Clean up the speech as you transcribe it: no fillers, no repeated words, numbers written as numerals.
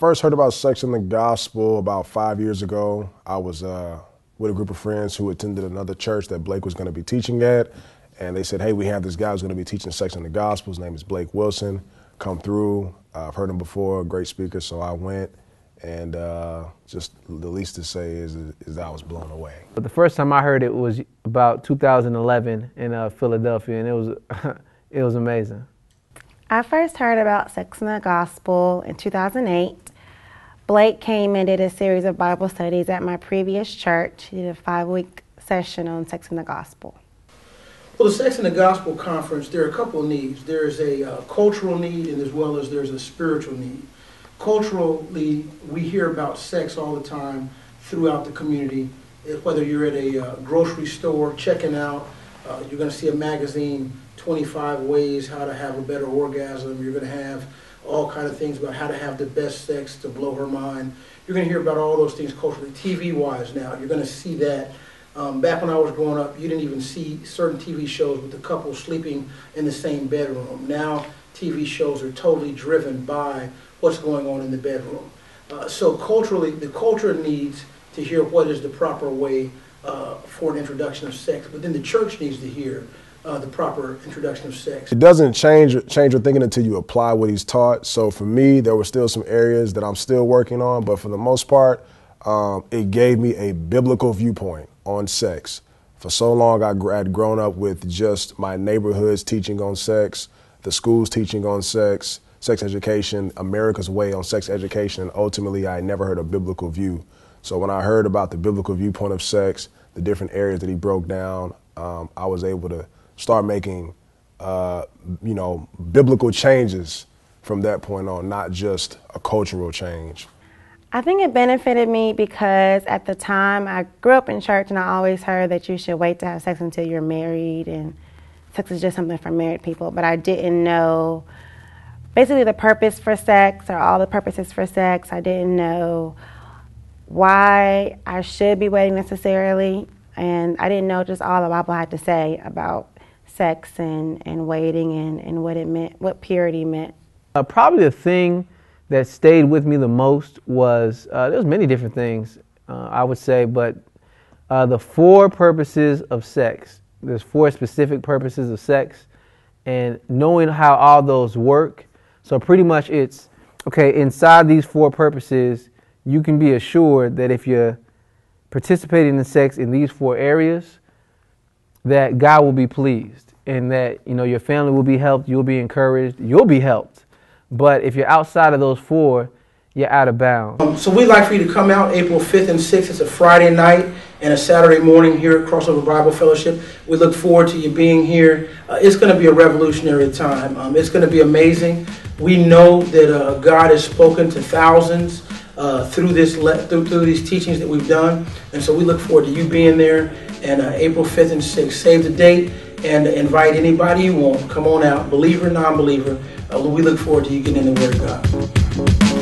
first heard about sex in the gospel about 5 years ago. I was with a group of friends who attended another church that Blake was going to be teaching at. And they said, hey, we have this guy who's going to be teaching sex in the gospel. His name is Blake Wilson. Come through. I've heard him before, great speaker. So I went, and just the least to say is I was blown away. But the first time I heard it was about 2011 in Philadelphia, and it was amazing. I first heard about sex in the gospel in 2008. Blake came and did a series of Bible studies at my previous church. He did a 5-week session on sex in the gospel. Well, the Sex in the Gospel Conference, there are a couple of needs. There's a cultural need, and as well as there's a spiritual need. Culturally, we hear about sex all the time throughout the community. Whether you're at a grocery store checking out, you're going to see a magazine, 25 ways how to have a better orgasm. You're going to have all kind of things about how to have the best sex to blow her mind. You're going to hear about all those things culturally. TV-wise now, you're going to see that. Back when I was growing up, you didn't even see certain TV shows with the couple sleeping in the same bedroom. Now, TV shows are totally driven by what's going on in the bedroom. So culturally, the culture needs to hear what is the proper way for an introduction of sex, but then the church needs to hear the proper introduction of sex. It doesn't change your thinking until you apply what he's taught. So for me, there were still some areas that I'm still working on, but for the most part, it gave me a biblical viewpoint on sex. For so long, I had grown up with just my neighborhood's teaching on sex, the school's teaching on sex, sex education, America's way on sex education, and ultimately I never heard a biblical view. So when I heard about the biblical viewpoint of sex, the different areas that he broke down, I was able to start making, biblical changes from that point on, not just a cultural change. I think it benefited me because at the time I grew up in church and I always heard that you should wait to have sex until you're married and sex is just something for married people, but I didn't know basically the purpose for sex or all the purposes for sex. I didn't know why I should be waiting necessarily, and I didn't know just all the Bible had to say about sex and waiting and what it meant, what purity meant. Probably the thing that stayed with me the most was, there's many different things, I would say, but the 4 purposes of sex. There's 4 specific purposes of sex, and knowing how all those work. So pretty much it's, okay, inside these 4 purposes, you can be assured that if you're participating in sex in these 4 areas, that God will be pleased, and that, your family will be helped, you'll be encouraged, you'll be helped. But if you're outside of those 4, you're out of bounds. So we'd like for you to come out April 5th and 6th. It's a Friday night and a Saturday morning here at Crossover Bible Fellowship. We look forward to you being here. It's going to be a revolutionary time. It's going to be amazing. We know that God has spoken to thousands through these teachings that we've done. And so we look forward to you being there. And April 5th and 6th, save the date and invite anybody you want. Come on out, believer, non-believer. We look forward to you getting in the Word of God.